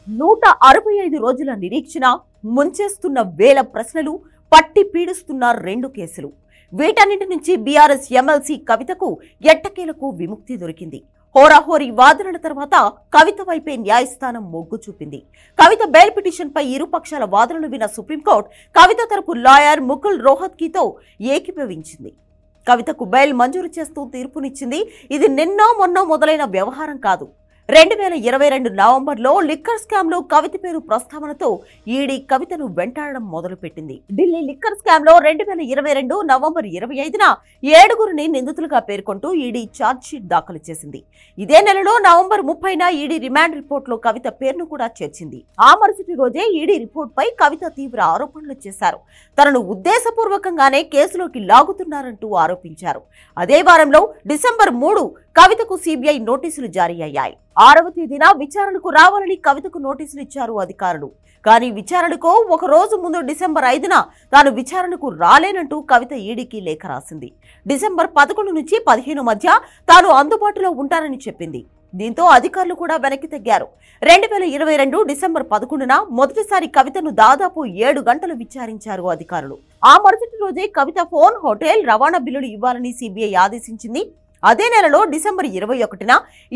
165 రోజుల నిరీక్షణ, ముంచేస్తున్న వేల ప్రశ్నలు, పట్టి పీడిస్తున్న 2 కేసులు. వీటన్నిటి నుంచి బీఆర్ఎస్ ఎమ్మెల్సీ కవితకు ఎట్టకేలకు విముక్తి దొరికింది. హోరాహోరీ వాదనల తర్వాత కవిత వైపే న్యాయస్థానం మొగ్గు చూపింది. కవిత బెయిల్ పిటిషన్ పై ఇరుపక్షాల వాదనలు విన్న సుప్రీంకోర్టు కవిత తరపు లాయర్ ముకుల్ రోహత్గితో ఏకీభవించింది. కవితకు బెయిల్ మంజూరు చేస్తూ తీర్పునిచ్చింది. ఇది నిన్నో మొన్నో మొదలైన వ్యవహారం కాదు. 2022 నవంబర్లో లిక్కర్ స్కామ్ లో కవిత పేరు ప్రస్తావనతో ఈడీ కవితను వెంటాడడం మొదలుపెట్టింది. ఢిల్లీ లిక్కర్ స్కామ్ లో 2022 నవంబర్ 25న 7గురిని నిందితులుగా పేర్కొంటూ ఈడీ ఛార్జ్ షీట్ దాఖలు చేసింది. ఇదే నెలలో నవంబర్ 30న ఈడీ రిమాండ్ రిపోర్ట్ లో కవిత పేరును కూడా చేర్చింది. ఆ మరుసటి రోజే ఈడీ రిపోర్ట్ పై కవిత తీవ్ర ఆరోపణలు చేశారు. తనను ఉద్దేశపూర్వకంగానే కేసులోకి లాగుతున్నారంటూ ఆరోపించారు. అదే వారంలో డిసెంబర్ 3 కవితకు సిబిఐ నోటీసులు జారీ అయ్యాయి. 6వ తేదీన విచారణకు రావాలని కవితకు నోటీసులు ఇచ్చారు అధికారులు. కానీ విచారణకు ఒక రోజు ముందు డిసెంబర్ 5న తాను విచారణకు రాలేనంటూ కవిత ఈడీకి లేఖ రాసింది. డిసెంబర్ 11 నుంచి 15 మధ్య తాను అందుబాటులో ఉంటానని చెప్పింది. దీంతో అధికారులు కూడా వెనక్కి తగ్గారు. 2022 డిసెంబర్ 11న మొదటిసారి కవితను దాదాపు 7 గంటలు విచారించారు అధికారులు. ఆ మరుసటి రోజే కవిత ఫోన్, హోటల్, రవాణా బిల్లులు ఇవ్వాలని సిబిఐ ఆదేశించింది. అదే నెలలో డిసెంబర్ 21న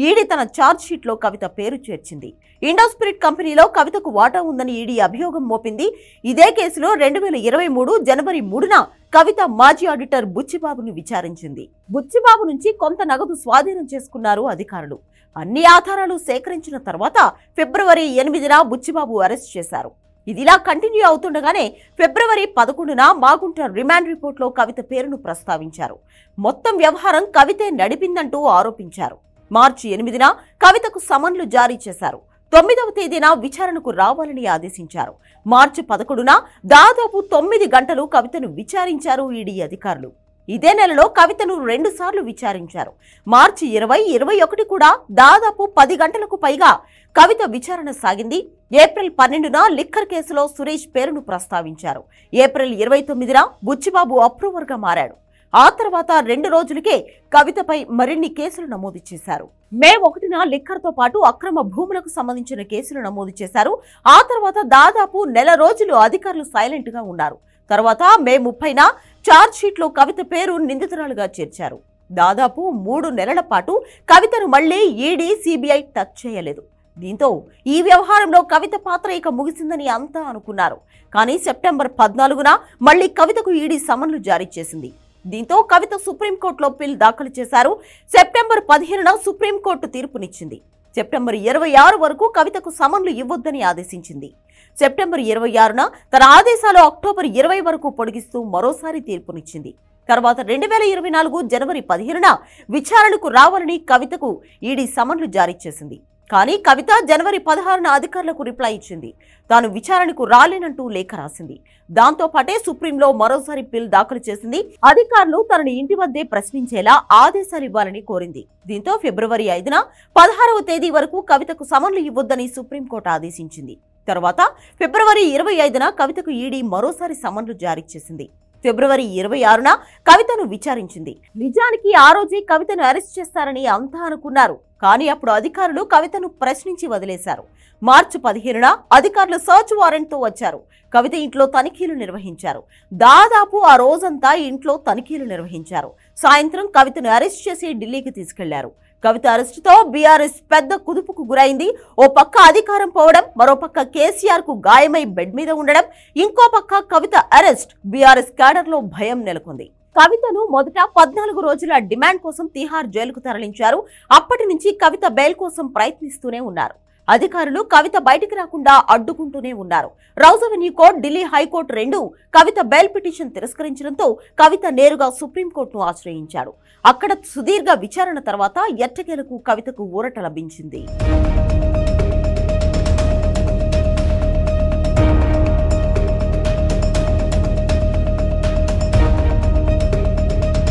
ఈడీ తన ఛార్జ్ షీట్ లో కవిత పేరు చేర్చింది. ఇండోస్పిరిట్ కంపెనీలో కవితకు వాటా ఉందని ఈడీ అభియోగం మోపింది. ఇదే కేసులో 2023 జనవరి 3న కవిత మాజీ ఆడిటర్ బుచ్చిబాబును విచారించింది. బుచ్చిబాబు నుంచి కొంత నగదు స్వాధీనం చేసుకున్నారు అధికారులు. అన్ని ఆధారాలు సేకరించిన తర్వాత ఫిబ్రవరి 8న బుచ్చిబాబు అరెస్ట్ చేశారు. ఇదిలా కంటిన్యూ అవుతుండగానే ఫిబ్రవరి 11న మాగుంట రిమాండ్ రిపోర్ట్లో కవిత పేరును ప్రస్తావించారు. మొత్తం వ్యవహారం కవితే నడిపిందంటూ ఆరోపించారు. మార్చి 8న కవితకు సమన్లు జారీ చేశారు. 9వ తేదీన విచారణకు రావాలని ఆదేశించారు. మార్చి 11న దాదాపు 9 గంటలు కవితను విచారించారు ఈడీ అధికారులు. ఇదే నెలలో కవితను 2 సార్లు విచారించారు. మార్చి 20, 21 కూడా దాదాపు 10 గంటలకు పైగా కవిత విచారణ సాగింది. ఏప్రిల్ 12న లిక్కర్ కేసులో సురేష్ పేరును ప్రస్తావించారు. ఏప్రిల్ 29న బుచ్చిబాబు అప్రూవర్గా మారాడు. ఆ తర్వాత 2 రోజులకే కవితపై మరిన్ని కేసులు నమోదు చేశారు. మే 1న లిక్కర్తో పాటు అక్రమ భూములకు సంబంధించిన కేసులు నమోదు చేశారు. ఆ తర్వాత దాదాపు నెల రోజులు అధికారులు సైలెంట్ గా ఉన్నారు. తర్వాత మే 30న ఛార్జ్ షీట్ లో కవిత పేరు నిందితురాలుగా చేర్చారు. దాదాపు 3 నెలల పాటు కవితను మళ్లీ ఈడీ, సిబిఐ టచ్ చేయలేదు. దీంతో ఈ వ్యవహారంలో కవిత పాత్ర ఇక ముగిసిందని అంతా అనుకున్నారు. కానీ సెప్టెంబర్ 14న మళ్లీ కవితకు ఈడీ సమన్లు జారీ చేసింది. దీంతో కవిత సుప్రీంకోర్టులో పిల్ దాఖలు చేశారు. సెప్టెంబర్ 15న సుప్రీంకోర్టు తీర్పునిచ్చింది. సెప్టెంబర్ 26 వరకు కవితకు సమన్లు ఇవ్వొద్దని ఆదేశించింది. సెప్టెంబర్ 26న తన ఆదేశాలు అక్టోబర్ 20 వరకు పొడిగిస్తూ మరోసారి తీర్పునిచ్చింది. తర్వాత 2024 జనవరి 15న విచారణకు రావాలని కవితకు ఈడీ సమన్లు జారీ చేసింది. కానీ కవిత జనవరి 16న అధికారులకు రిప్లై ఇచ్చింది. తాను విచారణకు రాలేనంటూ లేఖ రాసింది. దాంతో పాటే సుప్రీంలో మరోసారి పిల్ దాఖలు చేసింది. అధికారులు తనని ఇంటి వద్దే ప్రశ్నించేలా ఆదేశాలు ఇవ్వాలని కోరింది. దీంతో ఫిబ్రవరి 5న 16వ తేదీ వరకు కవితకు సమన్లు ఇవ్వొద్దని సుప్రీంకోర్టు ఆదేశించింది. తర్వాత ఫిబ్రవరి 25న కవితకు ఈడీ మరోసారి సమన్లు జారీ చేసింది. ఫిబ్రవరి 26న కవితను విచారించింది. నిజానికి ఆ రోజే కవితను అరెస్ట్ చేస్తారని అంతా అనుకున్నారు. కానీ అప్పుడు అధికారులు కవితను ప్రశ్నించి వదిలేశారు. మార్చి 15న అధికారులు సర్చ్ వారెంట్ తో వచ్చారు. కవిత ఇంట్లో తనిఖీలు నిర్వహించారు. దాదాపు ఆ రోజంతా ఇంట్లో తనిఖీలు నిర్వహించారు. సాయంత్రం కవితను అరెస్ట్ చేసి ఢిల్లీకి తీసుకెళ్లారు. కవిత అరెస్టుతో బీఆర్ఎస్ పెద్ద కుదుపుకు గురైంది. ఓ పక్క అధికారం పోవడం, మరో పక్క కేసీఆర్ కు గాయమై బెడ్ మీద ఉండడం, ఇంకో పక్క కవిత అరెస్ట్, బీఆర్ఎస్ క్యాడర్ లో భయం నెలకొంది. కవితను మొదట 14 రోజుల డిమాండ్ కోసం తిహార్ జైలుకు తరలించారు. అప్పటి నుంచి కవిత బెయిల్ కోసం ప్రయత్నిస్తూనే ఉన్నారు. అధికారులు కవిత బయటికి రాకుండా అడ్డుకుంటూనే ఉన్నారు. Rouse Avenue court, Delhi high court రెండూ కవిత బెయిల్ పిటిషన్ తిరస్కరించడంతో కవిత నేరుగా సుప్రీంకోర్టును ఆశ్రయించాడు. అక్కడ సుదీర్ఘ విచారణ తర్వాత ఎట్టకేలకు కవితకు ఊరట లభించింది.